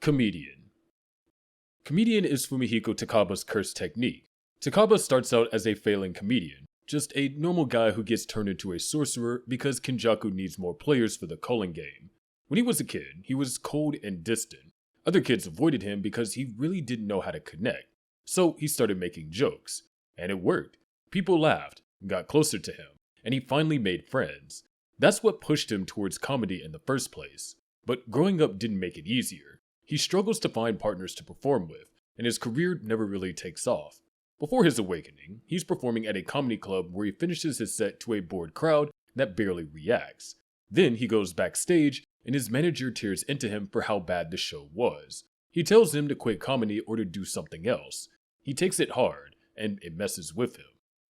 Comedian. Comedian is Fumihiko Takaba's curse technique. Takaba starts out as a failing comedian, just a normal guy who gets turned into a sorcerer because Kenjaku needs more players for the culling game. When he was a kid, he was cold and distant. Other kids avoided him because he really didn't know how to connect. So he started making jokes. And it worked. People laughed, got closer to him, and he finally made friends. That's what pushed him towards comedy in the first place. But growing up didn't make it easier. He struggles to find partners to perform with, and his career never really takes off. Before his awakening, he's performing at a comedy club where he finishes his set to a bored crowd that barely reacts. Then he goes backstage, and his manager tears into him for how bad the show was. He tells him to quit comedy or to do something else. He takes it hard, and it messes with him.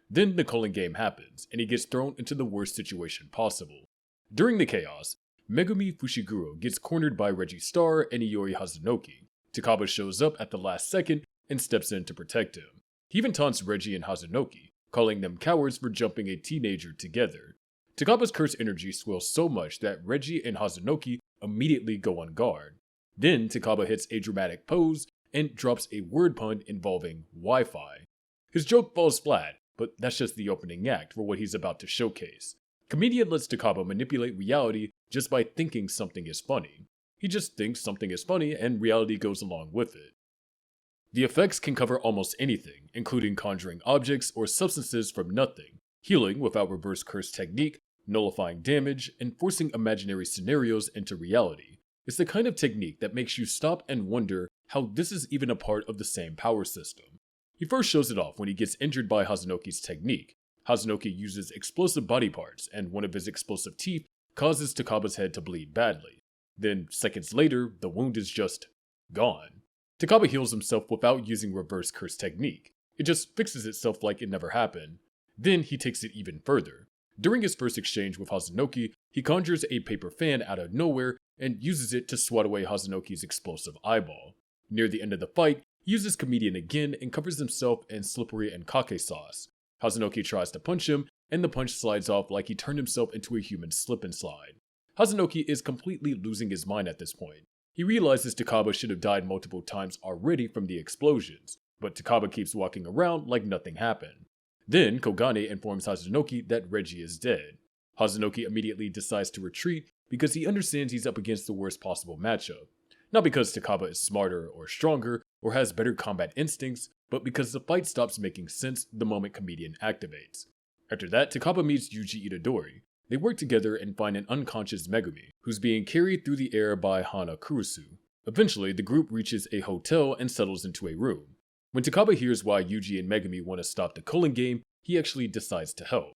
Then the culling game happens, and he gets thrown into the worst situation possible. During the chaos, Megumi Fushiguro gets cornered by Reggie Star and Iori Hazunoki. Takaba shows up at the last second and steps in to protect him. He even taunts Reggie and Hazunoki, calling them cowards for jumping a teenager together. Takaba's curse energy swells so much that Reggie and Hazunoki immediately go on guard. Then Takaba hits a dramatic pose and drops a word pun involving Wi-Fi. His joke falls flat, but that's just the opening act for what he's about to showcase. Comedian lets Takaba manipulate reality just by thinking something is funny. He just thinks something is funny and reality goes along with it. The effects can cover almost anything, including conjuring objects or substances from nothing, healing without reverse curse technique, nullifying damage, and forcing imaginary scenarios into reality. It's the kind of technique that makes you stop and wonder how this is even a part of the same power system. He first shows it off when he gets injured by Hazunoki's technique. Hazunoki uses explosive body parts, and one of his explosive teeth causes Takaba's head to bleed badly. Then, seconds later, the wound is just gone. Takaba heals himself without using reverse curse technique. It just fixes itself like it never happened. Then he takes it even further. During his first exchange with Hazunoki, he conjures a paper fan out of nowhere and uses it to swat away Hazunoki's explosive eyeball. Near the end of the fight, he uses Comedian again and covers himself in slippery and kake sauce. Hazunoki tries to punch him, and the punch slides off like he turned himself into a human slip and slide. Hazunoki is completely losing his mind at this point. He realizes Takaba should have died multiple times already from the explosions, but Takaba keeps walking around like nothing happened. Then Kogane informs Hazunoki that Reggie is dead. Hazunoki immediately decides to retreat because he understands he's up against the worst possible matchup. Not because Takaba is smarter or stronger or has better combat instincts, but because the fight stops making sense the moment Comedian activates. After that, Takaba meets Yuji Itadori. They work together and find an unconscious Megumi, who's being carried through the air by Hana Kurusu. Eventually, the group reaches a hotel and settles into a room. When Takaba hears why Yuji and Megumi want to stop the culling game, he actually decides to help.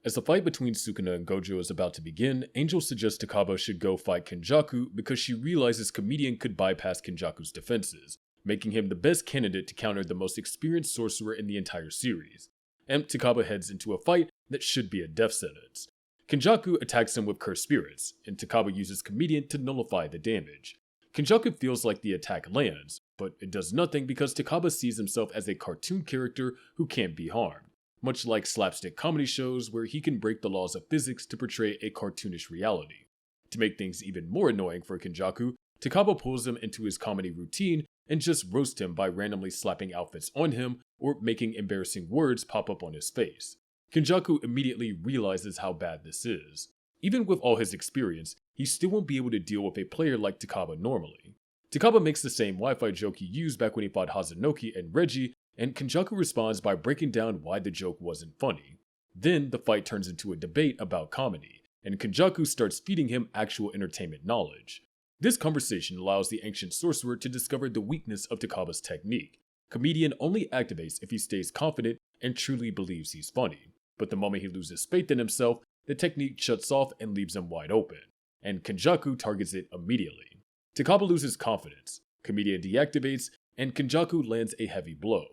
As the fight between Sukuna and Gojo is about to begin, Angel suggests Takaba should go fight Kenjaku because she realizes Comedian could bypass Kenjaku's defenses, making him the best candidate to counter the most experienced sorcerer in the entire series. And Takaba heads into a fight that should be a death sentence. Kenjaku attacks him with cursed spirits, and Takaba uses Comedian to nullify the damage. Kenjaku feels like the attack lands, but it does nothing because Takaba sees himself as a cartoon character who can't be harmed, much like slapstick comedy shows where he can break the laws of physics to portray a cartoonish reality. To make things even more annoying for Kenjaku, Takaba pulls him into his comedy routine and just roasts him by randomly slapping outfits on him or making embarrassing words pop up on his face. Kenjaku immediately realizes how bad this is. Even with all his experience, he still won't be able to deal with a player like Takaba normally. Takaba makes the same Wi-Fi joke he used back when he fought Hazunoki and Reggie, and Kenjaku responds by breaking down why the joke wasn't funny. Then the fight turns into a debate about comedy, and Kenjaku starts feeding him actual entertainment knowledge. This conversation allows the ancient sorcerer to discover the weakness of Takaba's technique. Comedian only activates if he stays confident and truly believes he's funny. But the moment he loses faith in himself, the technique shuts off and leaves him wide open, and Kenjaku targets it immediately. Takaba loses confidence, Comedian deactivates, and Kenjaku lands a heavy blow.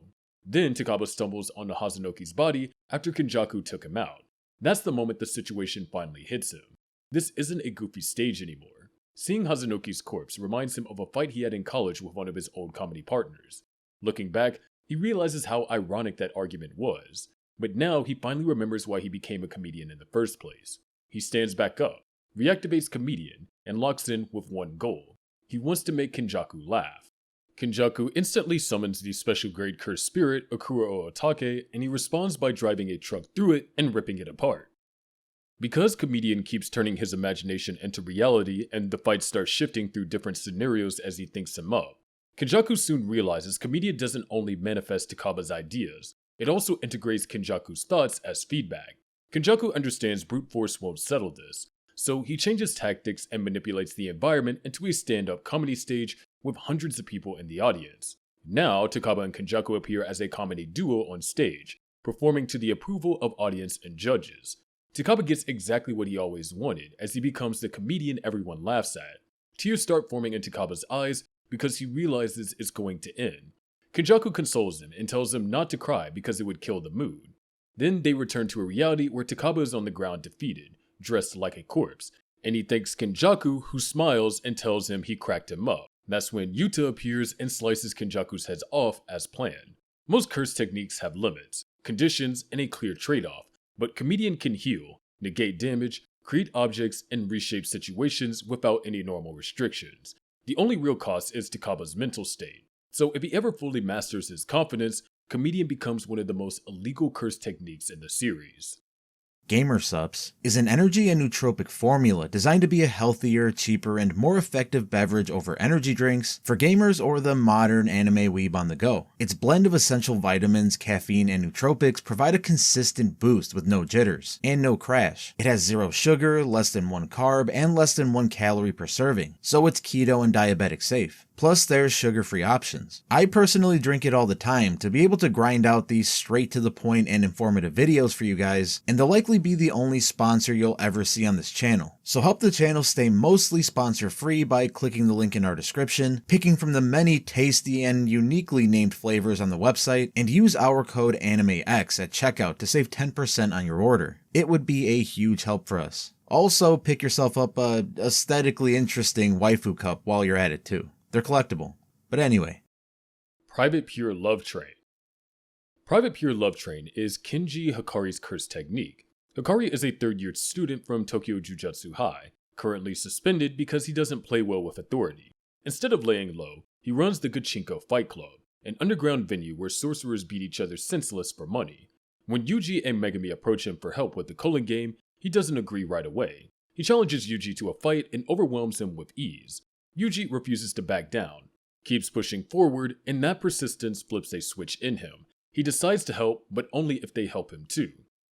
Then Takaba stumbles onto Hazunoki's body after Kenjaku took him out. That's the moment the situation finally hits him. This isn't a goofy stage anymore. Seeing Hazunoki's corpse reminds him of a fight he had in college with one of his old comedy partners. Looking back, he realizes how ironic that argument was. But now he finally remembers why he became a comedian in the first place. He stands back up, reactivates Comedian, and locks in with one goal: He wants to make Kenjaku laugh. Kenjaku instantly summons the special grade cursed spirit, Akura o Otake, and he responds by driving a truck through it and ripping it apart. Because Comedian keeps turning his imagination into reality and the fight starts shifting through different scenarios as he thinks them up, Kenjaku soon realizes Comedian doesn't only manifest Takaba's ideas, it also integrates Kenjaku's thoughts as feedback. Kenjaku understands brute force won't settle this, so he changes tactics and manipulates the environment into a stand-up comedy stage with hundreds of people in the audience. Now, Takaba and Kenjaku appear as a comedy duo on stage, performing to the approval of audience and judges. Takaba gets exactly what he always wanted, as he becomes the comedian everyone laughs at. Tears start forming in Takaba's eyes because he realizes it's going to end. Kenjaku consoles him and tells him not to cry because it would kill the mood. Then they return to a reality where Takaba is on the ground defeated, dressed like a corpse, and he thanks Kenjaku, who smiles and tells him he cracked him up. That's when Yuta appears and slices Kenjaku's heads off as planned. Most curse techniques have limits, conditions, and a clear trade-off, but Comedian can heal, negate damage, create objects, and reshape situations without any normal restrictions. The only real cost is Takaba's mental state, so if he ever fully masters his confidence, Comedian becomes one of the most illegal curse techniques in the series. Gamer Supps is an energy and nootropic formula designed to be a healthier, cheaper, and more effective beverage over energy drinks for gamers or the modern anime weeb on the go. Its blend of essential vitamins, caffeine, and nootropics provide a consistent boost with no jitters and no crash. It has 0 sugar, less than 1 carb, and less than 1 calorie per serving, so it's keto and diabetic safe. Plus, there's sugar-free options. I personally drink it all the time to be able to grind out these straight-to-the-point and informative videos for you guys, and they'll likely be the only sponsor you'll ever see on this channel. So help the channel stay mostly sponsor-free by clicking the link in our description, picking from the many tasty and uniquely named flavors on the website, and use our code ANIMEX at checkout to save 10% on your order. It would be a huge help for us. Also, pick yourself up a aesthetically interesting waifu cup while you're at it too. They're collectible. But anyway. Private Pure Love Train. Private Pure Love Train is Kenji Hakari's curse technique. Hakari is a third-year student from Tokyo Jujutsu High, currently suspended because he doesn't play well with authority. Instead of laying low, he runs the Pachinko Fight Club, an underground venue where sorcerers beat each other senseless for money. When Yuji and Megumi approach him for help with the culling game, he doesn't agree right away. He challenges Yuji to a fight and overwhelms him with ease. Yuji refuses to back down, keeps pushing forward, and that persistence flips a switch in him. He decides to help, but only if they help him too.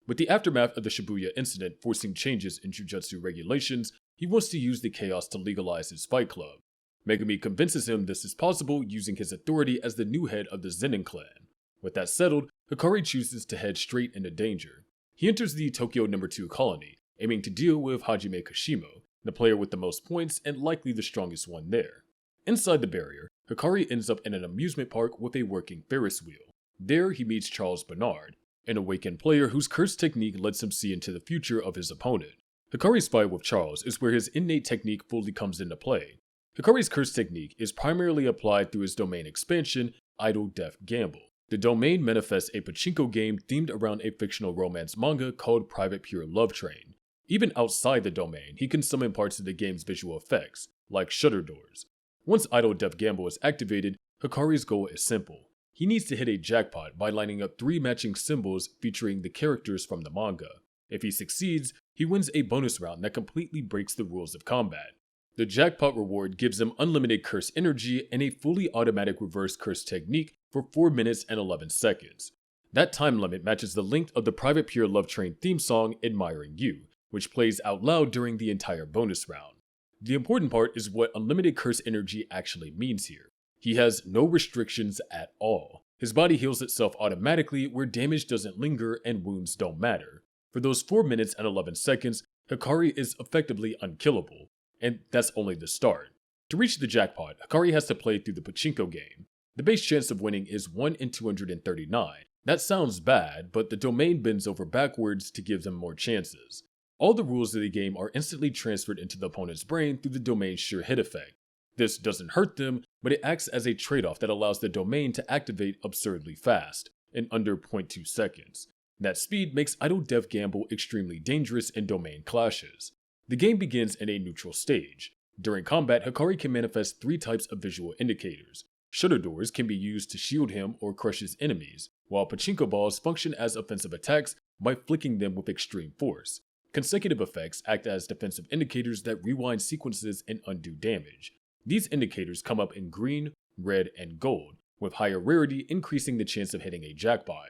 With the aftermath of the Shibuya incident forcing changes in Jujutsu regulations, he wants to use the chaos to legalize his fight club. Megumi convinces him this is possible using his authority as the new head of the Zenin clan. With that settled, Hakari chooses to head straight into danger. He enters the Tokyo No. 2 colony, aiming to deal with Hajime Kashimo, the player with the most points and likely the strongest one there. Inside the barrier, Hakari ends up in an amusement park with a working Ferris wheel. There he meets Charles Bernard, an awakened player whose curse technique lets him see into the future of his opponent. Hakari's fight with Charles is where his innate technique fully comes into play. Hakari's curse technique is primarily applied through his domain expansion, Idle Death Gamble. The domain manifests a pachinko game themed around a fictional romance manga called Private Pure Love Train. Even outside the domain, he can summon parts of the game's visual effects, like shutter doors. Once Idle Death Gamble is activated, Hakari's goal is simple. He needs to hit a jackpot by lining up 3 matching symbols featuring the characters from the manga. If he succeeds, he wins a bonus round that completely breaks the rules of combat. The jackpot reward gives him unlimited curse energy and a fully automatic reverse curse technique for 4 minutes and 11 seconds. That time limit matches the length of the Private Pure Love Train theme song, Admiring You, which plays out loud during the entire bonus round. The important part is what unlimited curse energy actually means here. He has no restrictions at all. His body heals itself automatically where damage doesn't linger and wounds don't matter. For those 4 minutes and 11 seconds, Hakari is effectively unkillable, and that's only the start. To reach the jackpot, Hakari has to play through the pachinko game. The base chance of winning is 1 in 239. That sounds bad, but the domain bends over backwards to give them more chances. All the rules of the game are instantly transferred into the opponent's brain through the domain's sure hit effect. This doesn't hurt them, but it acts as a trade-off that allows the domain to activate absurdly fast, in under 0.2 seconds. That speed makes Idle Death Gamble extremely dangerous in domain clashes. The game begins in a neutral stage. During combat, Hakari can manifest 3 types of visual indicators. Shutter doors can be used to shield him or crush his enemies, while Pachinko balls function as offensive attacks by flicking them with extreme force. Consecutive effects act as defensive indicators that rewind sequences and undo damage. These indicators come up in green, red, and gold, with higher rarity increasing the chance of hitting a jackpot.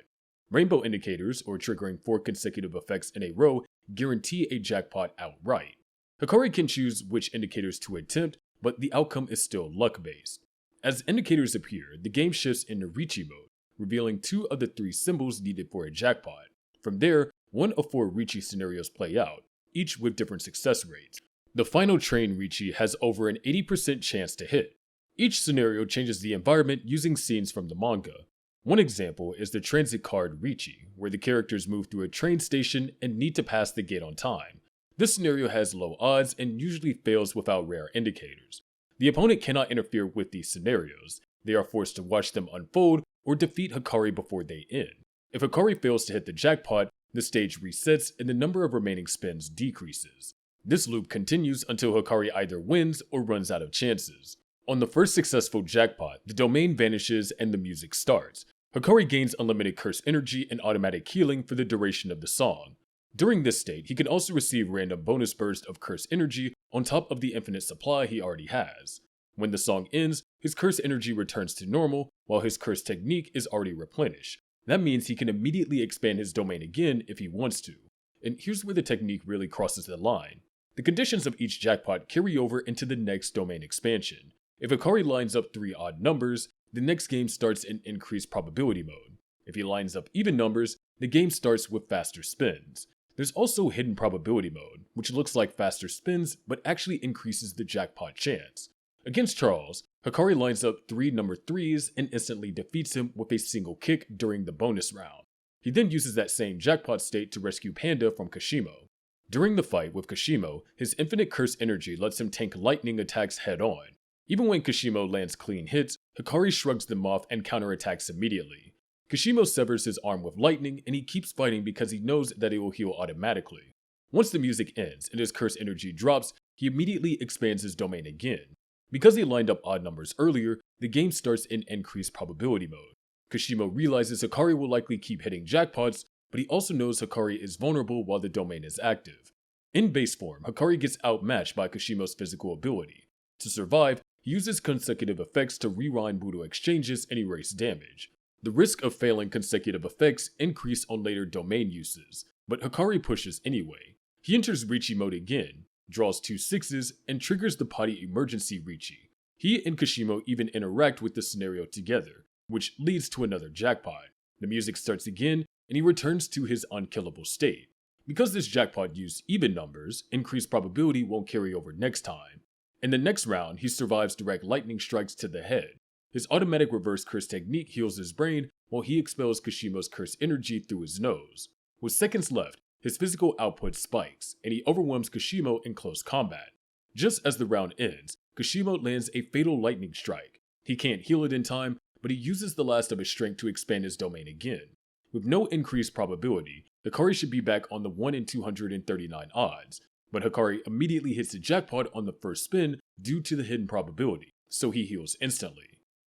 Rainbow indicators, or triggering 4 consecutive effects in a row, guarantee a jackpot outright. Hakari can choose which indicators to attempt, but the outcome is still luck-based. As indicators appear, the game shifts into Richi mode, revealing 2 of the 3 symbols needed for a jackpot. From there, 1 of 4 Richi scenarios play out, each with different success rates. The final train Richi has over an 80% chance to hit. Each scenario changes the environment using scenes from the manga. One example is the transit card Richi, where the characters move through a train station and need to pass the gate on time. This scenario has low odds and usually fails without rare indicators. The opponent cannot interfere with these scenarios. They are forced to watch them unfold or defeat Hakari before they end. If Hakari fails to hit the jackpot, the stage resets and the number of remaining spins decreases. This loop continues until Hakari either wins or runs out of chances. On the first successful jackpot, the domain vanishes and the music starts. Hakari gains unlimited curse energy and automatic healing for the duration of the song. During this state, he can also receive random bonus bursts of curse energy on top of the infinite supply he already has. When the song ends, his curse energy returns to normal, while his curse technique is already replenished. That means he can immediately expand his domain again if he wants to. And here's where the technique really crosses the line. The conditions of each jackpot carry over into the next domain expansion. If Hakari lines up 3 odd numbers, the next game starts in increased probability mode. If he lines up even numbers, the game starts with faster spins. There's also hidden probability mode, which looks like faster spins but actually increases the jackpot chance. Against Charles, Hakari lines up 3 number 3s and instantly defeats him with a single kick during the bonus round. He then uses that same jackpot state to rescue Panda from Kashimo. During the fight with Kashimo, his infinite curse energy lets him tank lightning attacks head-on. Even when Kashimo lands clean hits, Hakari shrugs them off and counterattacks immediately. Kashimo severs his arm with lightning and he keeps fighting because he knows that it will heal automatically. Once the music ends and his curse energy drops, he immediately expands his domain again. Because he lined up odd numbers earlier, the game starts in increased probability mode. Kashimo realizes Hakari will likely keep hitting jackpots, but he also knows Hakari is vulnerable while the domain is active. In base form, Hakari gets outmatched by Kashimo's physical ability. To survive, he uses consecutive effects to rewind Budo exchanges and erase damage. The risk of failing consecutive effects increase on later domain uses, but Hakari pushes anyway. He enters Richi mode again, draws 2 6s, and triggers the potty emergency Richi. He and Kashimo even interact with the scenario together, which leads to another jackpot. The music starts again, and he returns to his unkillable state. Because this jackpot used even numbers, increased probability won't carry over next time. In the next round, he survives direct lightning strikes to the head. His automatic reverse curse technique heals his brain while he expels Kashimo's curse energy through his nose. With seconds left, his physical output spikes, and he overwhelms Kashimo in close combat. Just as the round ends, Kashimo lands a fatal lightning strike. He can't heal it in time, but he uses the last of his strength to expand his domain again. With no increased probability, Hakari should be back on the 1 in 239 odds, but Hakari immediately hits the jackpot on the first spin due to the hidden probability, so he heals instantly.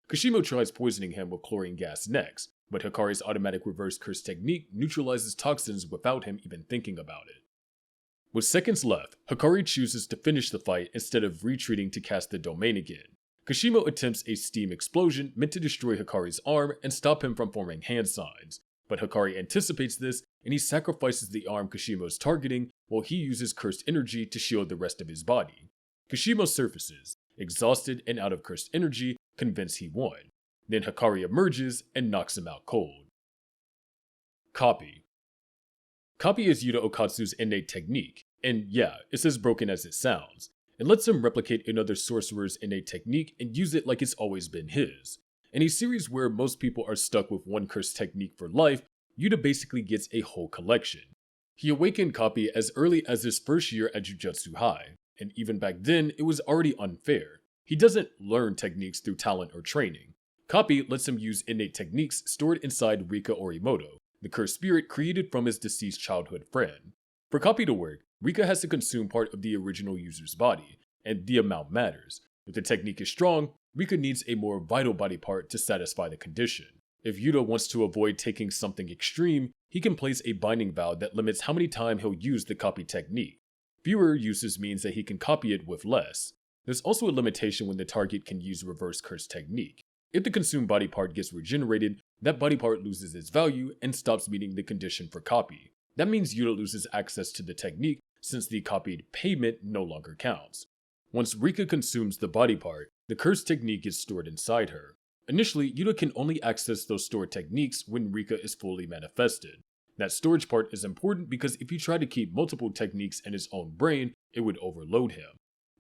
Kashimo tries poisoning him with chlorine gas next, but Hakari's automatic reverse curse technique neutralizes toxins without him even thinking about it. With seconds left, Hakari chooses to finish the fight instead of retreating to cast the domain again. Kashimo attempts a steam explosion meant to destroy Hakari's arm and stop him from forming hand signs, but Hakari anticipates this and he sacrifices the arm Kashimo is targeting while he uses cursed energy to shield the rest of his body. Kashimo surfaces, exhausted and out of cursed energy, convinced he won. Then Hakari emerges and knocks him out cold. Copy. Copy is Yuta Okatsu's innate technique, and yeah, it's as broken as it sounds. It lets him replicate another sorcerer's innate technique and use it like it's always been his. In a series where most people are stuck with one curse technique for life, Yuta basically gets a whole collection. He awakened Copy as early as his first year at Jujutsu High, and even back then it was already unfair. He doesn't learn techniques through talent or training. Copy lets him use innate techniques stored inside Rika Orimoto, the cursed spirit created from his deceased childhood friend. For Copy to work, Rika has to consume part of the original user's body, and the amount matters. If the technique is strong, Rika needs a more vital body part to satisfy the condition. If Yuta wants to avoid taking something extreme, he can place a binding vow that limits how many times he'll use the copy technique. Fewer uses means that he can copy it with less. There's also a limitation when the target can use reverse curse technique. If the consumed body part gets regenerated, that body part loses its value and stops meeting the condition for copy. That means Yuta loses access to the technique since the copied payment no longer counts. Once Rika consumes the body part, the curse technique is stored inside her. Initially, Yuta can only access those stored techniques when Rika is fully manifested. That storage part is important because if you try to keep multiple techniques in his own brain, it would overload him.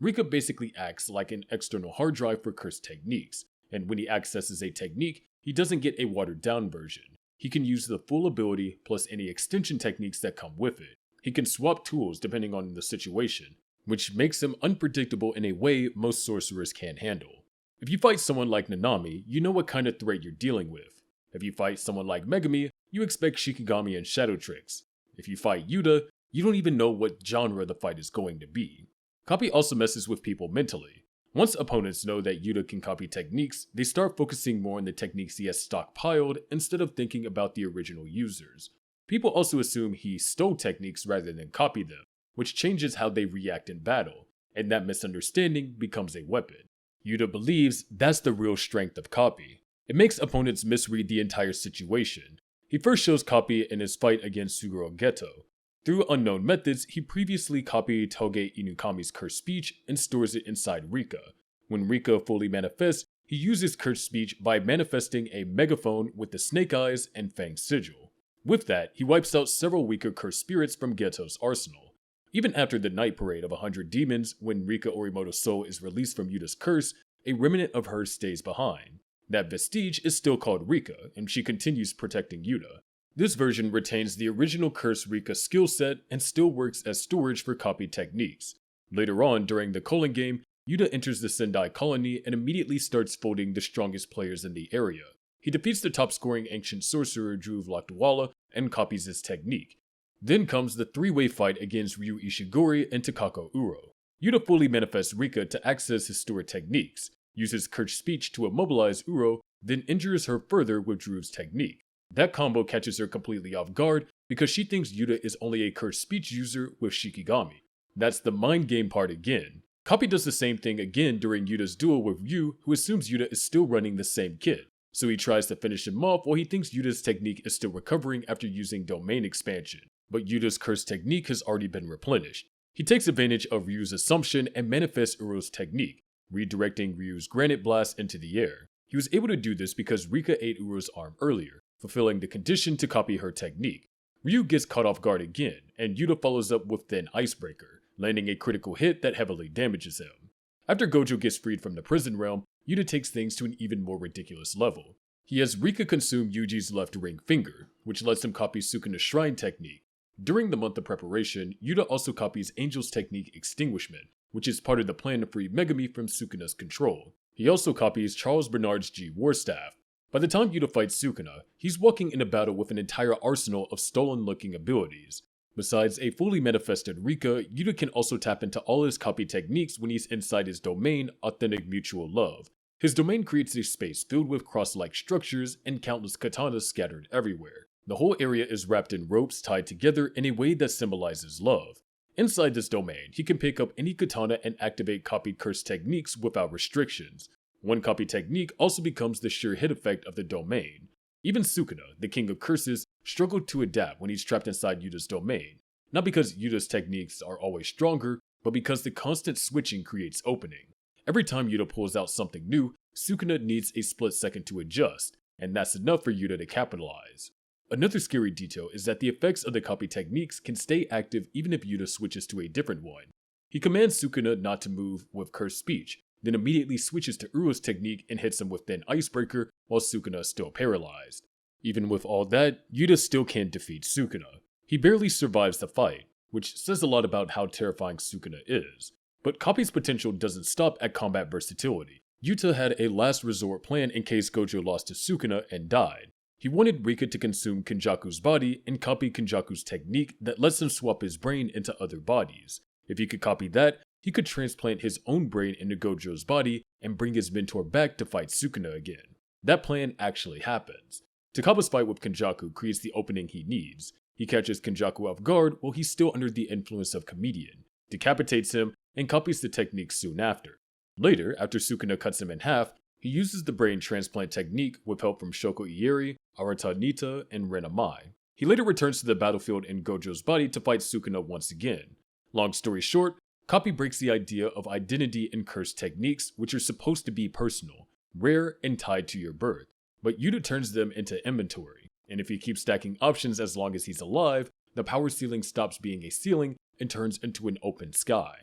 Rika basically acts like an external hard drive for cursed techniques, and when he accesses a technique, he doesn't get a watered down version. He can use the full ability plus any extension techniques that come with it. He can swap tools depending on the situation, which makes him unpredictable in a way most sorcerers can't handle. If you fight someone like Nanami, you know what kind of threat you're dealing with. If you fight someone like Megumi, you expect Shikigami and shadow tricks. If you fight Yuta, you don't even know what genre the fight is going to be. Copy also messes with people mentally. Once opponents know that Yuta can copy techniques, they start focusing more on the techniques he has stockpiled instead of thinking about the original users. People also assume he stole techniques rather than copied them, which changes how they react in battle, and that misunderstanding becomes a weapon. Yuta believes that's the real strength of copy. It makes opponents misread the entire situation. He first shows copy in his fight against Suguro Geto. Through unknown methods, he previously copied Toge Inukami's cursed speech and stores it inside Rika. When Rika fully manifests, he uses cursed speech by manifesting a megaphone with the snake eyes and fang sigil. With that, he wipes out several weaker cursed spirits from Geto's arsenal. Even after the night parade of 100 demons, when Rika Orimoto's soul is released from Yuta's curse, a remnant of her stays behind. That vestige is still called Rika, and she continues protecting Yuta. This version retains the original Curse Rika skill set and still works as storage for copied techniques. Later on, during the Colon game, Yuta enters the Sendai colony and immediately starts folding the strongest players in the area. He defeats the top-scoring ancient sorcerer Dhruv Lakdawala and copies his technique. Then comes the three-way fight against Ryu Ishiguri and Takako Uro. Yuta fully manifests Rika to access his stored techniques, uses cursed speech to immobilize Uro, then injures her further with Dhruv's technique. That combo catches her completely off guard because she thinks Yuta is only a cursed speech user with Shikigami. That's the mind game part again. Copy does the same thing again during Yuta's duel with Ryu, who assumes Yuta is still running the same kit. So he tries to finish him off while he thinks Yuta's technique is still recovering after using domain expansion. But Yuta's cursed technique has already been replenished. He takes advantage of Ryu's assumption and manifests Uro's technique, redirecting Ryu's granite blast into the air. He was able to do this because Rika ate Uro's arm earlier, fulfilling the condition to copy her technique. Ryu gets caught off guard again, and Yuta follows up with Thin Icebreaker, landing a critical hit that heavily damages him. After Gojo gets freed from the prison realm, Yuta takes things to an even more ridiculous level. He has Rika consume Yuji's left ring finger, which lets him copy Sukuna's shrine technique. During the month of preparation, Yuta also copies Angel's technique Extinguishment, which is part of the plan to free Megumi from Sukuna's control. He also copies Charles Bernard's G War Staff. By the time Yuta fights Sukuna, he's walking in a battle with an entire arsenal of stolen-looking abilities. Besides a fully manifested Rika, Yuta can also tap into all his copy techniques when he's inside his domain, Authentic Mutual Love. His domain creates a space filled with cross-like structures and countless katanas scattered everywhere. The whole area is wrapped in ropes tied together in a way that symbolizes love. Inside this domain, he can pick up any katana and activate copied curse techniques without restrictions. One copy technique also becomes the sure hit effect of the domain. Even Sukuna, the king of curses, struggled to adapt when he's trapped inside Yuta's domain. Not because Yuta's techniques are always stronger, but because the constant switching creates opening. Every time Yuta pulls out something new, Sukuna needs a split second to adjust, and that's enough for Yuta to capitalize. Another scary detail is that the effects of the copy techniques can stay active even if Yuta switches to a different one. He commands Sukuna not to move with cursed speech, then immediately switches to Uro's technique and hits him with Thin Icebreaker while Sukuna is still paralyzed. Even with all that, Yuta still can't defeat Sukuna. He barely survives the fight, which says a lot about how terrifying Sukuna is. But Copy's potential doesn't stop at combat versatility. Yuta had a last resort plan in case Gojo lost to Sukuna and died. He wanted Rika to consume Kenjaku's body and copy Kenjaku's technique that lets him swap his brain into other bodies. If he could copy that, he could transplant his own brain into Gojo's body and bring his mentor back to fight Sukuna again. That plan actually happens. Takaba's fight with Kenjaku creates the opening he needs. He catches Kenjaku off guard while he's still under the influence of Comedian, decapitates him, and copies the technique soon after. Later, after Sukuna cuts him in half, he uses the brain transplant technique with help from Shoko Ieri, Arata Nita, and Ren Amai. He later returns to the battlefield in Gojo's body to fight Sukuna once again. Long story short, Copy breaks the idea of identity in cursed techniques, which are supposed to be personal, rare, and tied to your birth. But Yuta turns them into inventory, and if he keeps stacking options as long as he's alive, the power ceiling stops being a ceiling and turns into an open sky.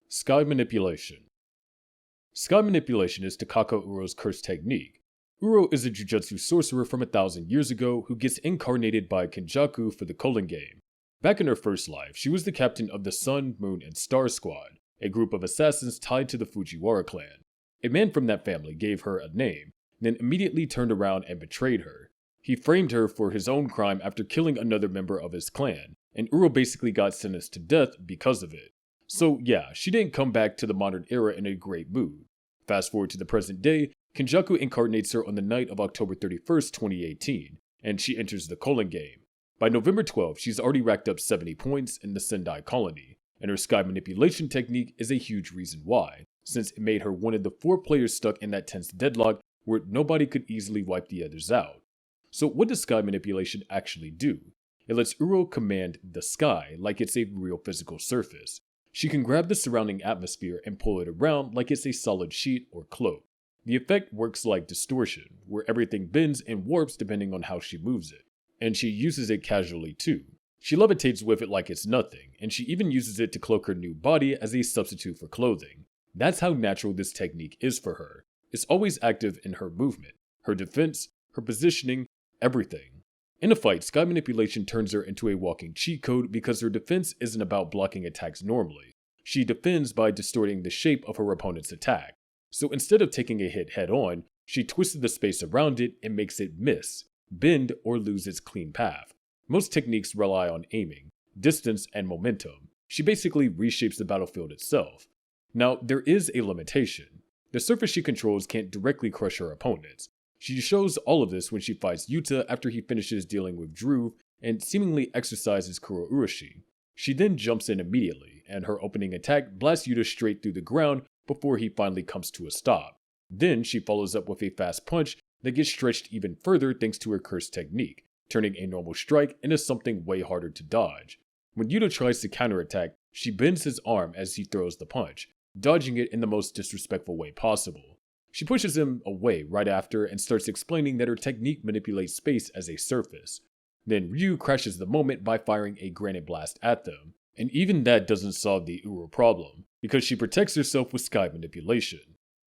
Sky Manipulation. Sky Manipulation is Takako Uro's cursed technique. Uro is a jujutsu sorcerer from 1,000 years ago who gets incarnated by Kenjaku for the Colon game. Back in her first life, she was the captain of the Sun, Moon, and Star Squad, a group of assassins tied to the Fujiwara clan. A man from that family gave her a name, then immediately turned around and betrayed her. He framed her for his own crime after killing another member of his clan, and Uro basically got sentenced to death because of it. So yeah, she didn't come back to the modern era in a great mood. Fast forward to the present day, Kenjaku incarnates her on the night of October 31st, 2018, and she enters the Colon game. By November 12th, she's already racked up 70 points in the Sendai colony, and her sky manipulation technique is a huge reason why, since it made her one of the 4 players stuck in that tense deadlock where nobody could easily wipe the others out. So what does sky manipulation actually do? It lets Uro command the sky like it's a real physical surface. She can grab the surrounding atmosphere and pull it around like it's a solid sheet or cloak. The effect works like distortion, where everything bends and warps depending on how she moves it. And she uses it casually too. She levitates with it like it's nothing, and she even uses it to cloak her new body as a substitute for clothing. That's how natural this technique is for her. It's always active in her movement, her defense, her positioning, everything. In a fight, sky manipulation turns her into a walking cheat code because her defense isn't about blocking attacks normally. She defends by distorting the shape of her opponent's attack. So instead of taking a hit head on, she twisted the space around it and makes it miss, bend, or lose its clean path. Most techniques rely on aiming, distance, and momentum. She basically reshapes the battlefield itself. Now, there is a limitation. The surface she controls can't directly crush her opponents. She shows all of this when she fights Yuta after he finishes dealing with Drew and seemingly exercises Kuro Urushi. She then jumps in immediately, and her opening attack blasts Yuta straight through the ground before he finally comes to a stop. Then she follows up with a fast punch that gets stretched even further thanks to her cursed technique, turning a normal strike into something way harder to dodge. When Yuta tries to counterattack, she bends his arm as he throws the punch, dodging it in the most disrespectful way possible. She pushes him away right after and starts explaining that her technique manipulates space as a surface. Then Ryu crashes the moment by firing a granite blast at them, and even that doesn't solve the Uro problem, because she protects herself with sky manipulation.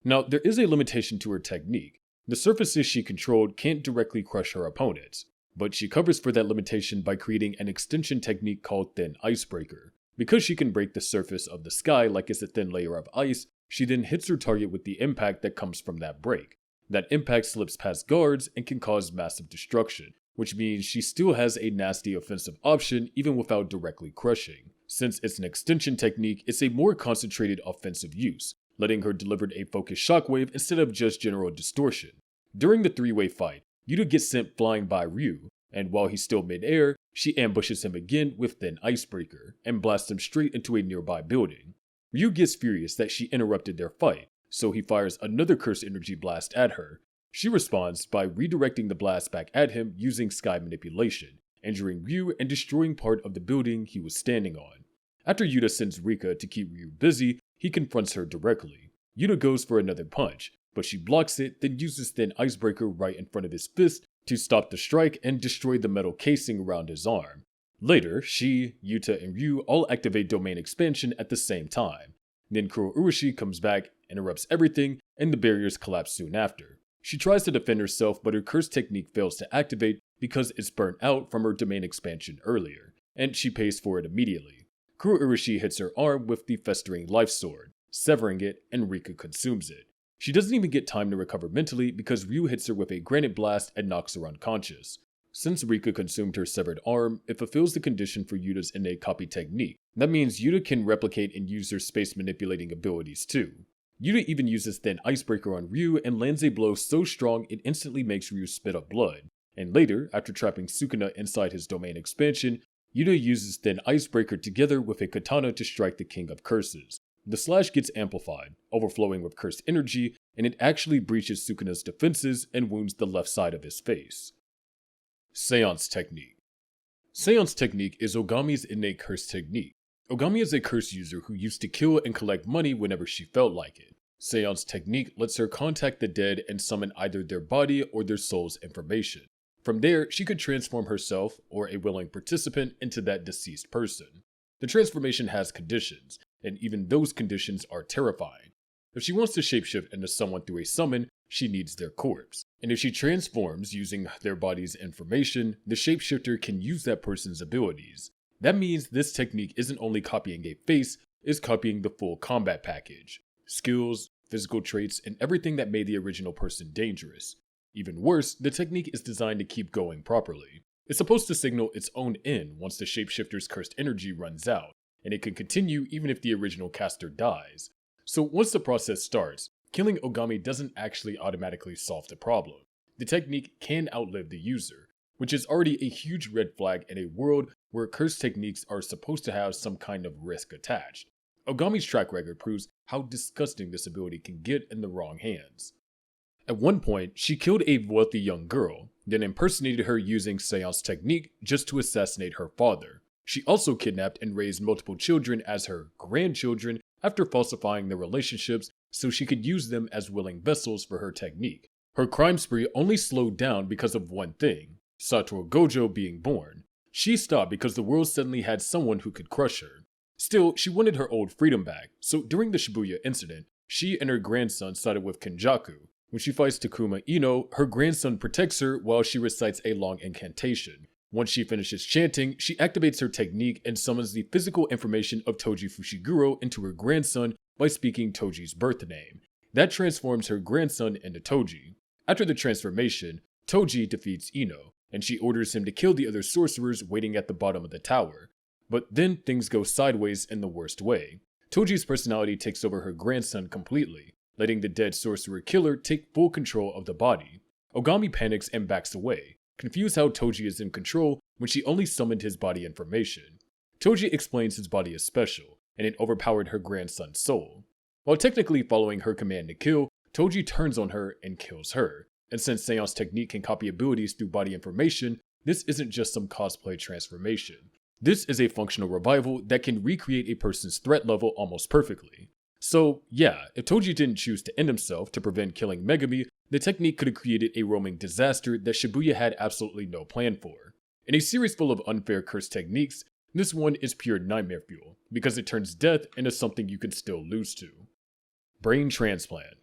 Now, there is a limitation to her technique. The surfaces she controlled can't directly crush her opponents, but she covers for that limitation by creating an extension technique called Thin Icebreaker. Because she can break the surface of the sky like it's a thin layer of ice, she then hits her target with the impact that comes from that break. That impact slips past guards and can cause massive destruction, which means she still has a nasty offensive option even without directly crushing. Since it's an extension technique, it's a more concentrated offensive use, letting her deliver a focused shockwave instead of just general distortion. During the 3-way fight, Yuta gets sent flying by Ryu, and while he's still mid-air, she ambushes him again with Thin Icebreaker and blasts him straight into a nearby building. Ryu gets furious that she interrupted their fight, so he fires another Curse Energy blast at her. She responds by redirecting the blast back at him using sky manipulation, injuring Ryu and destroying part of the building he was standing on. After Yuta sends Rika to keep Ryu busy, he confronts her directly. Yuta goes for another punch, but she blocks it, then uses Thin Icebreaker right in front of his fist to stop the strike and destroy the metal casing around his arm. Later, she, Yuta, and Ryu all activate domain expansion at the same time. Then Kuro Urushi comes back, interrupts everything, and the barriers collapse soon after. She tries to defend herself, but her curse technique fails to activate because it's burnt out from her domain expansion earlier, and she pays for it immediately. Kuro Urushi hits her arm with the Festering Life Sword, severing it, and Rika consumes it. She doesn't even get time to recover mentally because Ryu hits her with a granite blast and knocks her unconscious. Since Rika consumed her severed arm, it fulfills the condition for Yuta's innate copy technique. That means Yuta can replicate and use her space manipulating abilities too. Yuta even uses Thin Icebreaker on Ryu and lands a blow so strong it instantly makes Ryu spit up blood. And later, after trapping Sukuna inside his domain expansion, Yuta uses Thin Icebreaker together with a katana to strike the King of Curses. The slash gets amplified, overflowing with cursed energy, and it actually breaches Sukuna's defenses and wounds the left side of his face. Seance Technique. Seance Technique is Ogami's innate curse technique. Ogami is a curse user who used to kill and collect money whenever she felt like it. Seance Technique lets her contact the dead and summon either their body or their soul's information. From there, she could transform herself, or a willing participant, into that deceased person. The transformation has conditions, and even those conditions are terrifying. If she wants to shapeshift into someone through a summon, she needs their corpse. And if she transforms using their body's information, the shapeshifter can use that person's abilities. That means this technique isn't only copying a face, it's copying the full combat package. Skills, physical traits, and everything that made the original person dangerous. Even worse, the technique is designed to keep going properly. It's supposed to signal its own end once the shapeshifter's cursed energy runs out, and it can continue even if the original caster dies. So once the process starts, killing Ogami doesn't actually automatically solve the problem. The technique can outlive the user, which is already a huge red flag in a world where cursed techniques are supposed to have some kind of risk attached. Ogami's track record proves how disgusting this ability can get in the wrong hands. At one point, she killed a wealthy young girl, then impersonated her using Seance Technique just to assassinate her father. She also kidnapped and raised multiple children as her grandchildren after falsifying their relationships so she could use them as willing vessels for her technique. Her crime spree only slowed down because of one thing, Satoru Gojo being born. She stopped because the world suddenly had someone who could crush her. Still, she wanted her old freedom back, so during the Shibuya incident, she and her grandson sided with Kenjaku. When she fights Takuma Ino, her grandson protects her while she recites a long incantation. Once she finishes chanting, she activates her technique and summons the physical information of Toji Fushiguro into her grandson by speaking Toji's birth name. That transforms her grandson into Toji. After the transformation, Toji defeats Ino, and she orders him to kill the other sorcerers waiting at the bottom of the tower. But then things go sideways in the worst way. Toji's personality takes over her grandson completely, letting the dead sorcerer killer take full control of the body. Ogami panics and backs away, confused how Toji is in control when she only summoned his body information. Toji explains his body is special, and it overpowered her grandson's soul. While technically following her command to kill, Toji turns on her and kills her. And since Seance Technique can copy abilities through body information, this isn't just some cosplay transformation. This is a functional revival that can recreate a person's threat level almost perfectly. So yeah, if Toji didn't choose to end himself to prevent killing Megumi, the technique could have created a roaming disaster that Shibuya had absolutely no plan for. In a series full of unfair curse techniques, this one is pure nightmare fuel, because it turns death into something you can still lose to. Brain Transplant.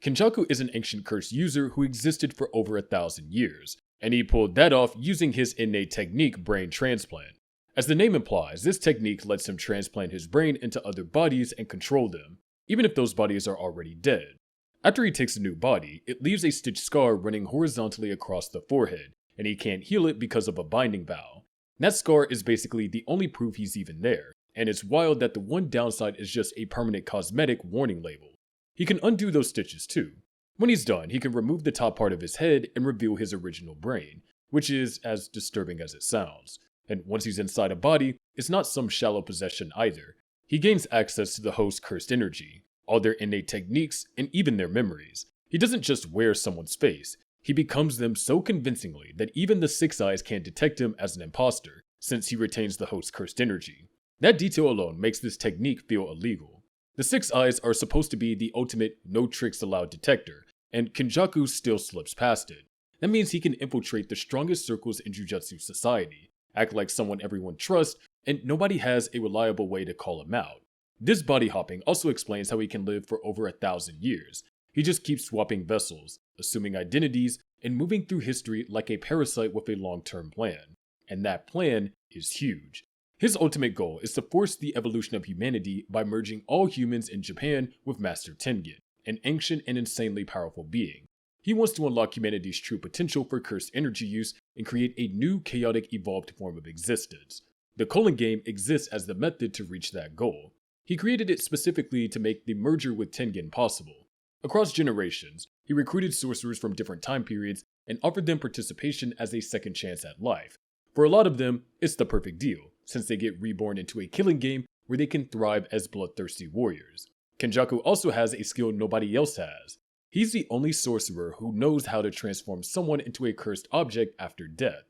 Kenjaku is an ancient curse user who existed for over 1,000 years, and he pulled that off using his innate technique Brain Transplant. As the name implies, this technique lets him transplant his brain into other bodies and control them, even if those bodies are already dead. After he takes a new body, it leaves a stitched scar running horizontally across the forehead, and he can't heal it because of a binding vow. That scar is basically the only proof he's even there, and it's wild that the one downside is just a permanent cosmetic warning label. He can undo those stitches too. When he's done, he can remove the top part of his head and reveal his original brain, which is as disturbing as it sounds. And once he's inside a body, it's not some shallow possession either. He gains access to the host's cursed energy, all their innate techniques, and even their memories. He doesn't just wear someone's face, he becomes them so convincingly that even the Six Eyes can't detect him as an imposter, since he retains the host's cursed energy. That detail alone makes this technique feel illegal. The Six Eyes are supposed to be the ultimate no tricks allowed detector, and Kenjaku still slips past it. That means he can infiltrate the strongest circles in Jujutsu society, act like someone everyone trusts, and nobody has a reliable way to call him out. This body hopping also explains how he can live for over 1,000 years. He just keeps swapping vessels, assuming identities, and moving through history like a parasite with a long-term plan. And that plan is huge. His ultimate goal is to force the evolution of humanity by merging all humans in Japan with Master Tengen, an ancient and insanely powerful being. He wants to unlock humanity's true potential for cursed energy use and create a new chaotic evolved form of existence. The Colon game exists as the method to reach that goal. He created it specifically to make the merger with Tengen possible. Across generations, he recruited sorcerers from different time periods and offered them participation as a second chance at life. For a lot of them, it's the perfect deal, since they get reborn into a killing game where they can thrive as bloodthirsty warriors. Kenjaku also has a skill nobody else has. He's the only sorcerer who knows how to transform someone into a cursed object after death.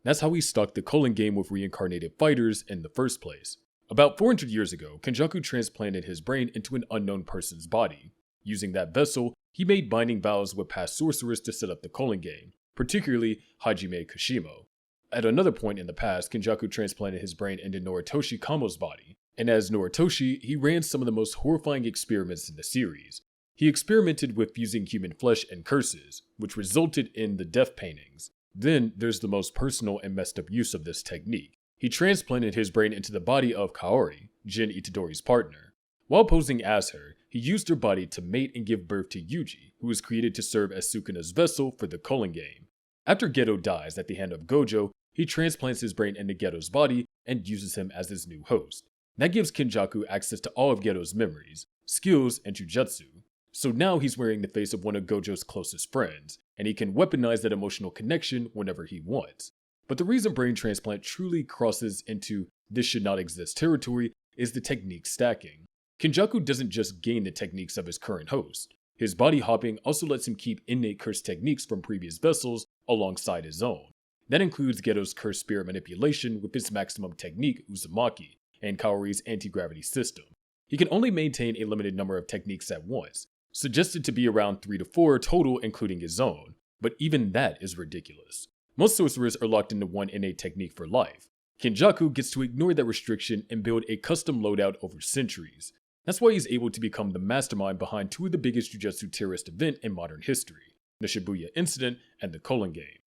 That's how he stuck the Colon game with reincarnated fighters in the first place. About 400 years ago, Kenjaku transplanted his brain into an unknown person's body. Using that vessel, he made binding vows with past sorcerers to set up the Colon game, particularly Hajime Kashimo. At another point in the past, Kenjaku transplanted his brain into Noritoshi Kamo's body, and as Noritoshi, he ran some of the most horrifying experiments in the series. He experimented with fusing human flesh and curses, which resulted in the death paintings. Then there's the most personal and messed up use of this technique. He transplanted his brain into the body of Kaori, Jin Itadori's partner. While posing as her, he used her body to mate and give birth to Yuji, who was created to serve as Sukuna's vessel for the Colon game. After Geto dies at the hand of Gojo, he transplants his brain into Geto's body and uses him as his new host. That gives Kenjaku access to all of Geto's memories, skills, and jujutsu. So now he's wearing the face of one of Gojo's closest friends, and he can weaponize that emotional connection whenever he wants. But the reason brain transplant truly crosses into this should not exist territory is the technique stacking. Kenjaku doesn't just gain the techniques of his current host. His body hopping also lets him keep innate curse techniques from previous vessels alongside his own. That includes Geto's curse spirit manipulation with his maximum technique Uzumaki, and Kaori's anti-gravity system. He can only maintain a limited number of techniques at once, suggested to be around 3 to 4 total including his own, but even that is ridiculous. Most sorcerers are locked into one innate technique for life. Kenjaku gets to ignore that restriction and build a custom loadout over centuries. That's why he's able to become the mastermind behind 2 of the biggest jujutsu terrorist events in modern history, the Shibuya incident and the Colon game.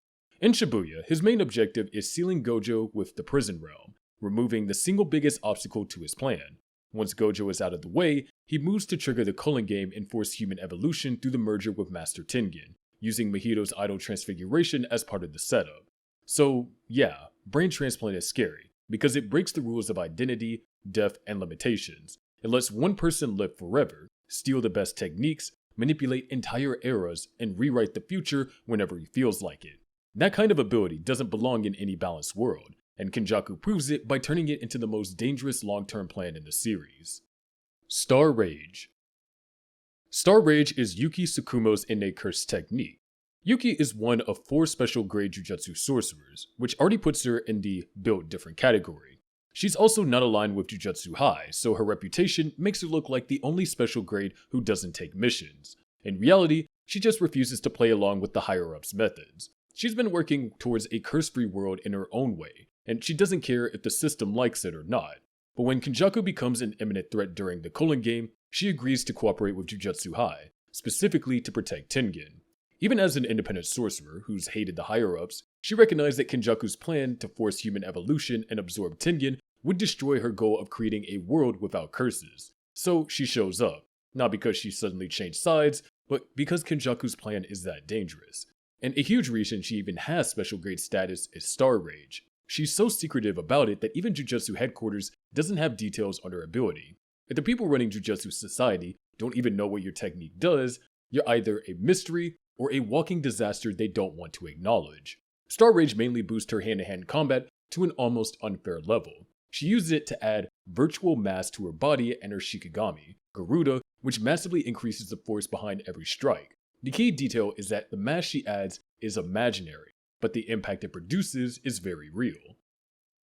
In Shibuya, his main objective is sealing Gojo with the prison realm, removing the single biggest obstacle to his plan. Once Gojo is out of the way, he moves to trigger the Colon game and force human evolution through the merger with Master Tengen, using Mahito's idol transfiguration as part of the setup. So yeah, brain transplant is scary, because it breaks the rules of identity, death, and limitations. It lets one person live forever, steal the best techniques, manipulate entire eras, and rewrite the future whenever he feels like it. That kind of ability doesn't belong in any balanced world, and Kenjaku proves it by turning it into the most dangerous long-term plan in the series. Star Rage. Star Rage is Yuki Tsukumo's innate curse technique. Yuki is one of 4 special grade jujutsu sorcerers, which already puts her in the built different category. She's also not aligned with Jujutsu High, so her reputation makes her look like the only special grade who doesn't take missions. In reality, she just refuses to play along with the higher-ups' methods. She's been working towards a curse-free world in her own way, and she doesn't care if the system likes it or not. But when Kenjaku becomes an imminent threat during the Colon game, she agrees to cooperate with Jujutsu High, specifically to protect Tengen. Even as an independent sorcerer who's hated the higher-ups, she recognized that Kenjaku's plan to force human evolution and absorb Tengen would destroy her goal of creating a world without curses. So she shows up, not because she suddenly changed sides, but because Kenjaku's plan is that dangerous. And a huge reason she even has special grade status is Star Rage. She's so secretive about it that even Jujutsu headquarters doesn't have details on her ability. If the people running Jujutsu Society don't even know what your technique does, you're either a mystery or a walking disaster they don't want to acknowledge. Star Rage mainly boosts her hand-to-hand combat to an almost unfair level. She uses it to add virtual mass to her body and her Shikigami, Garuda, which massively increases the force behind every strike. The key detail is that the mass she adds is imaginary, but the impact it produces is very real.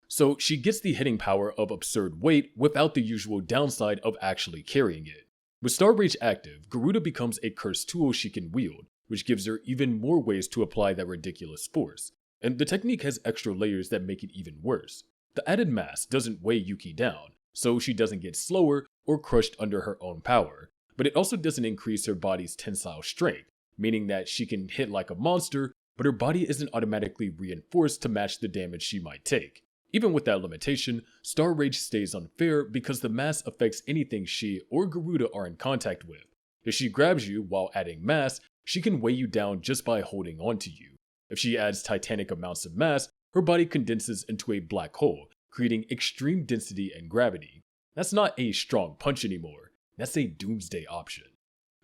So she gets the hitting power of absurd weight without the usual downside of actually carrying it. With Star Rage active, Garuda becomes a cursed tool she can wield, which gives her even more ways to apply that ridiculous force. And the technique has extra layers that make it even worse. The added mass doesn't weigh Yuki down, so she doesn't get slower or crushed under her own power, but it also doesn't increase her body's tensile strength, meaning that she can hit like a monster, but her body isn't automatically reinforced to match the damage she might take. Even with that limitation, Star Rage stays unfair because the mass affects anything she or Garuda are in contact with. If she grabs you while adding mass, She can weigh you down just by holding onto you. If she adds titanic amounts of mass, her body condenses into a black hole, creating extreme density and gravity. That's not a strong punch anymore, that's a doomsday option.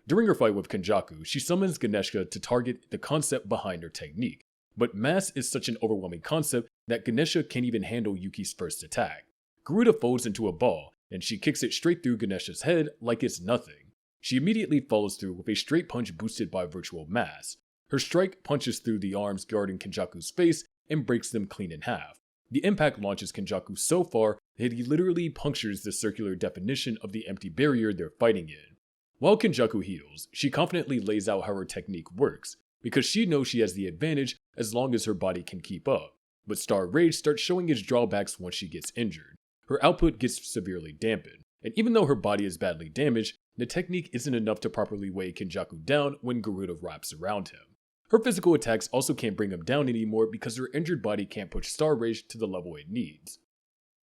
During her fight with Kenjaku, she summons Ganesha to target the concept behind her technique, but mass is such an overwhelming concept that Ganesha can't even handle Yuki's first attack. Garuda folds into a ball, and she kicks it straight through Ganesha's head like it's nothing. She immediately follows through with a straight punch boosted by virtual mass. Her strike punches through the arms guarding Kenjaku's face and breaks them clean in half. The impact launches Kenjaku so far that he literally punctures the circular definition of the empty barrier they're fighting in. While Kenjaku heals, she confidently lays out how her technique works, because she knows she has the advantage as long as her body can keep up. But Star Rage starts showing its drawbacks once she gets injured. Her output gets severely dampened, and even though her body is badly damaged, the technique isn't enough to properly weigh Kenjaku down when Garuda wraps around him. Her physical attacks also can't bring him down anymore because her injured body can't push Star Rage to the level it needs.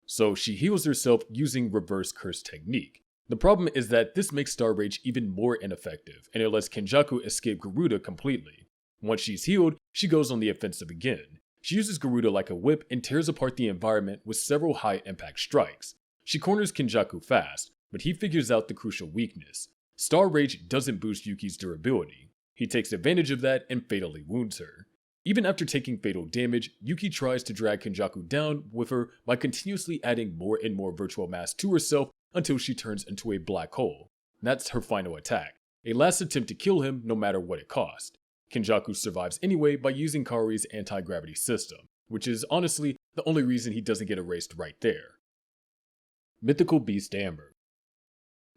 So she heals herself using reverse curse technique. The problem is that this makes Star Rage even more ineffective, and it lets Kenjaku escape Garuda completely. Once she's healed, she goes on the offensive again. She uses Garuda like a whip and tears apart the environment with several high-impact strikes. She corners Kenjaku fast, but he figures out the crucial weakness. Star Rage doesn't boost Yuki's durability. He takes advantage of that and fatally wounds her. Even after taking fatal damage, Yuki tries to drag Kenjaku down with her by continuously adding more and more virtual mass to herself until she turns into a black hole. That's her final attack, a last attempt to kill him no matter what it cost. Kenjaku survives anyway by using Kaori's anti-gravity system, which is honestly the only reason he doesn't get erased right there. Mythical Beast Amber.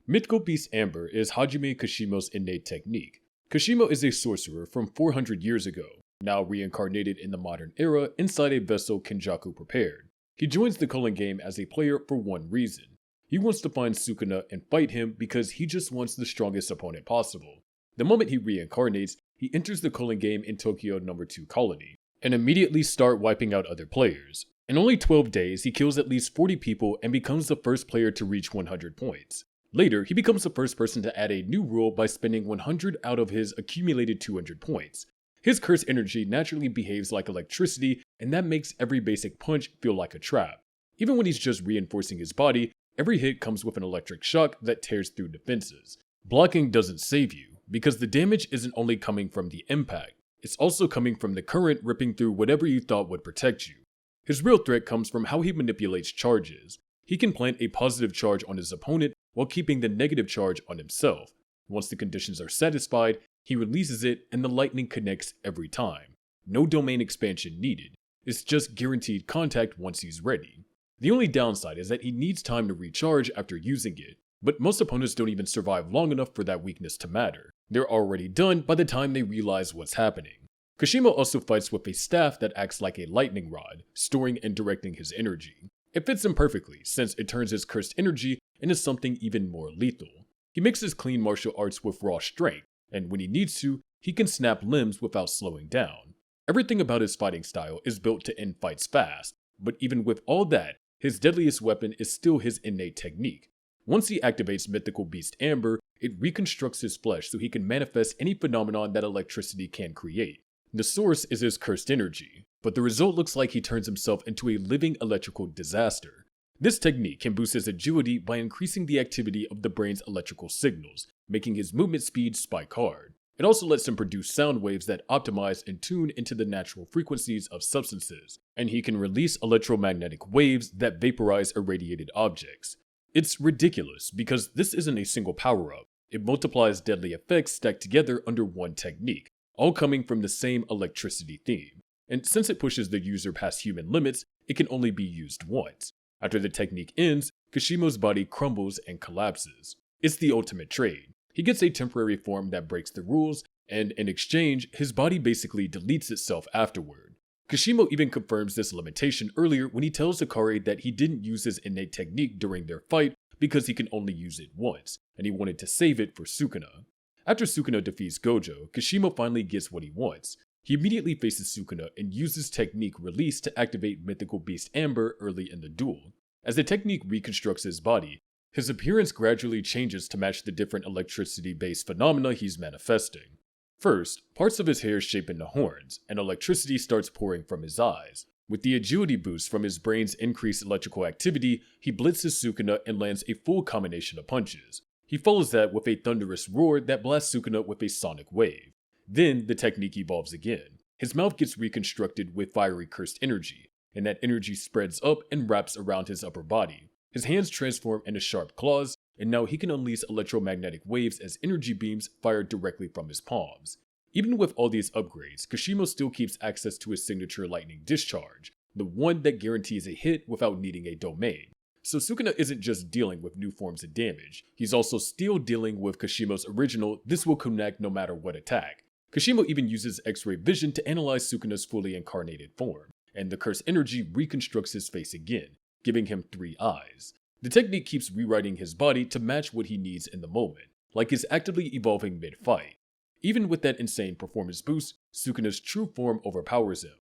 Mythical Beast Amber is Hajime Kashimo's innate technique. Kashimo is a sorcerer from 400 years ago, now reincarnated in the modern era inside a vessel Kenjaku prepared. He joins the Culling game as a player for one reason. He wants to find Sukuna and fight him because he just wants the strongest opponent possible. The moment he reincarnates, he enters the Culling game in Tokyo No. 2 Colony, and immediately start wiping out other players. In only 12 days, he kills at least 40 people and becomes the first player to reach 100 points. Later, he becomes the first person to add a new rule by spending 100 out of his accumulated 200 points. His curse energy naturally behaves like electricity, and that makes every basic punch feel like a trap. Even when he's just reinforcing his body, every hit comes with an electric shock that tears through defenses. Blocking doesn't save you, because the damage isn't only coming from the impact, it's also coming from the current ripping through whatever you thought would protect you. His real threat comes from how he manipulates charges. He can plant a positive charge on his opponent while keeping the negative charge on himself. Once the conditions are satisfied, he releases it and the lightning connects every time. No domain expansion needed. It's just guaranteed contact once he's ready. The only downside is that he needs time to recharge after using it, but most opponents don't even survive long enough for that weakness to matter. They're already done by the time they realize what's happening. Kashimo also fights with a staff that acts like a lightning rod, storing and directing his energy. It fits him perfectly, since it turns his cursed energy into something even more lethal. He mixes clean martial arts with raw strength, and when he needs to, he can snap limbs without slowing down. Everything about his fighting style is built to end fights fast, but even with all that, his deadliest weapon is still his innate technique. Once he activates Mythical Beast Amber, it reconstructs his flesh so he can manifest any phenomenon that electricity can create. The source is his cursed energy, but the result looks like he turns himself into a living electrical disaster. This technique can boost his agility by increasing the activity of the brain's electrical signals, making his movement speed spike hard. It also lets him produce sound waves that optimize and tune into the natural frequencies of substances, and he can release electromagnetic waves that vaporize irradiated objects. It's ridiculous because this isn't a single power-up. It multiplies deadly effects stacked together under one technique, all coming from the same electricity theme. And since it pushes the user past human limits, it can only be used once. After the technique ends, Kashimo's body crumbles and collapses. It's the ultimate trade. He gets a temporary form that breaks the rules, and in exchange, his body basically deletes itself afterward. Kashimo even confirms this limitation earlier when he tells Hakari that he didn't use his innate technique during their fight because he can only use it once, and he wanted to save it for Sukuna. After Sukuna defeats Gojo, Kashimo finally gets what he wants. He immediately faces Sukuna and uses technique release to activate Mythical Beast Amber early in the duel. As the technique reconstructs his body, his appearance gradually changes to match the different electricity-based phenomena he's manifesting. First, parts of his hair shape into horns, and electricity starts pouring from his eyes. With the agility boost from his brain's increased electrical activity, he blitzes Sukuna and lands a full combination of punches. He follows that with a thunderous roar that blasts Sukuna with a sonic wave. Then, the technique evolves again. His mouth gets reconstructed with fiery cursed energy, and that energy spreads up and wraps around his upper body. His hands transform into sharp claws, and now he can unleash electromagnetic waves as energy beams fire directly from his palms. Even with all these upgrades, Kashimo still keeps access to his signature lightning discharge, the one that guarantees a hit without needing a domain. So Sukuna isn't just dealing with new forms of damage, he's also still dealing with Kashimo's original "this will connect no matter what" attack. Kashimo even uses X-ray vision to analyze Sukuna's fully incarnated form, and the cursed energy reconstructs his face again, giving him 3 eyes. The technique keeps rewriting his body to match what he needs in the moment, like he's actively evolving mid-fight. Even with that insane performance boost, Sukuna's true form overpowers him.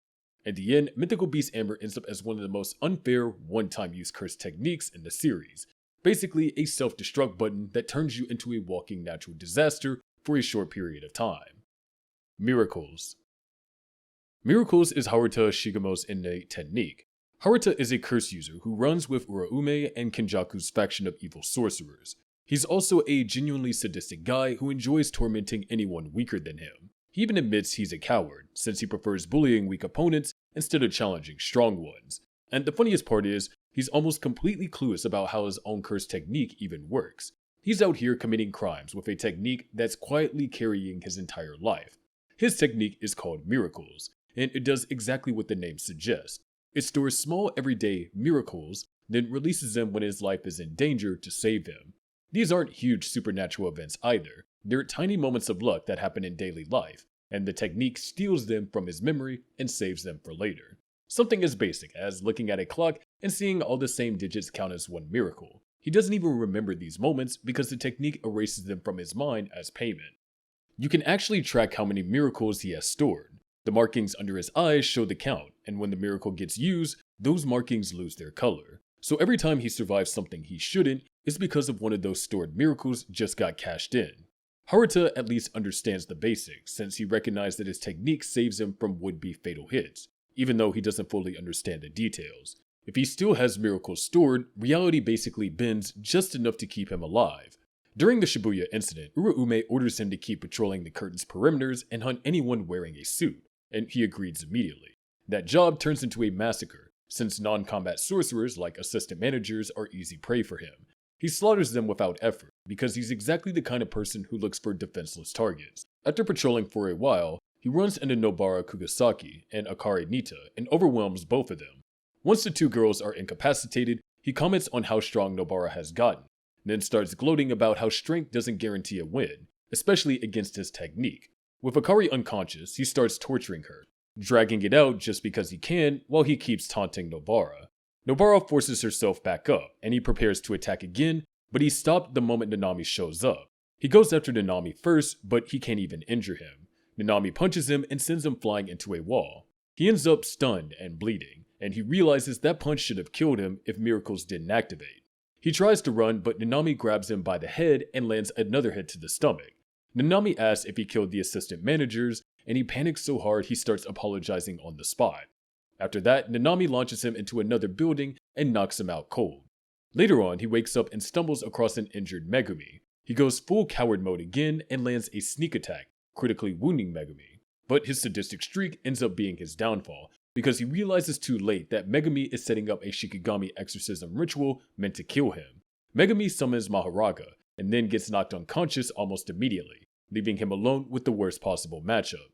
In the end, Mythical Beast Amber ends up as one of the most unfair one-time use curse techniques in the series. Basically, a self-destruct button that turns you into a walking natural disaster for a short period of time. Miracles. Miracles is Haruta Shigemo's innate technique. Haruta is a curse user who runs with Uraume and Kenjaku's faction of evil sorcerers. He's also a genuinely sadistic guy who enjoys tormenting anyone weaker than him. He even admits he's a coward, since he prefers bullying weak opponents instead of challenging strong ones. And the funniest part is, he's almost completely clueless about how his own curse technique even works. He's out here committing crimes with a technique that's quietly carrying his entire life. His technique is called Miracles, and it does exactly what the name suggests. It stores small everyday miracles, then releases them when his life is in danger to save him. These aren't huge supernatural events either, they're tiny moments of luck that happen in daily life, and the technique steals them from his memory and saves them for later. Something as basic as looking at a clock and seeing all the same digits count as one miracle. He doesn't even remember these moments because the technique erases them from his mind as payment. You can actually track how many miracles he has stored. The markings under his eyes show the count, and when the miracle gets used, those markings lose their color. So every time he survives something he shouldn't, it's because of one of those stored miracles just got cashed in. Haruta at least understands the basics, since he recognized that his technique saves him from would-be fatal hits, even though he doesn't fully understand the details. If he still has miracles stored, reality basically bends just enough to keep him alive. During the Shibuya incident, Uraume orders him to keep patrolling the curtain's perimeters and hunt anyone wearing a suit, and he agrees immediately. That job turns into a massacre, since non-combat sorcerers like assistant managers are easy prey for him. He slaughters them without effort, because he's exactly the kind of person who looks for defenseless targets. After patrolling for a while, he runs into Nobara Kugasaki and Akari Nita and overwhelms both of them. Once the two girls are incapacitated, he comments on how strong Nobara has gotten, then starts gloating about how strength doesn't guarantee a win, especially against his technique. With Akari unconscious, he starts torturing her, dragging it out just because he can while he keeps taunting Nobara. Nobara forces herself back up, and he prepares to attack again, but he's stopped the moment Nanami shows up. He goes after Nanami first, but he can't even injure him. Nanami punches him and sends him flying into a wall. He ends up stunned and bleeding, and he realizes that punch should have killed him if miracles didn't activate. He tries to run, but Nanami grabs him by the head and lands another hit to the stomach. Nanami asks if he killed the assistant managers, and he panics so hard he starts apologizing on the spot. After that, Nanami launches him into another building and knocks him out cold. Later on, he wakes up and stumbles across an injured Megumi. He goes full coward mode again and lands a sneak attack, critically wounding Megumi. But his sadistic streak ends up being his downfall, because he realizes too late that Megumi is setting up a Shikigami exorcism ritual meant to kill him. Megumi summons Mahoraga, and then gets knocked unconscious almost immediately, leaving him alone with the worst possible matchup.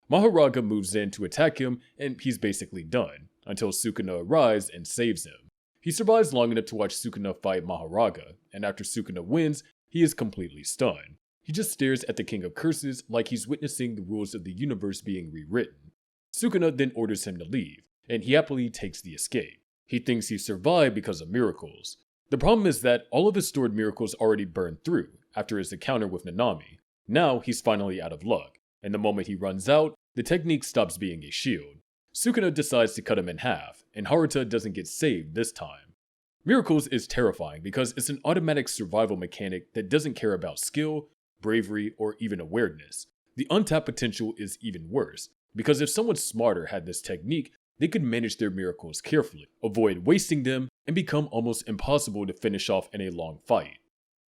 Mahoraga moves in to attack him, and he's basically done, until Sukuna arrives and saves him. He survives long enough to watch Sukuna fight Mahoraga, and after Sukuna wins, he is completely stunned. He just stares at the King of Curses like he's witnessing the rules of the universe being rewritten. Sukuna then orders him to leave, and he happily takes the escape. He thinks he survived because of miracles. The problem is that all of his stored miracles already burned through after his encounter with Nanami. Now he's finally out of luck, and the moment he runs out, the technique stops being a shield. Sukuna decides to cut him in half, and Haruta doesn't get saved this time. Miracles is terrifying because it's an automatic survival mechanic that doesn't care about skill, bravery, or even awareness. The untapped potential is even worse, because if someone smarter had this technique, they could manage their miracles carefully, avoid wasting them, and become almost impossible to finish off in a long fight.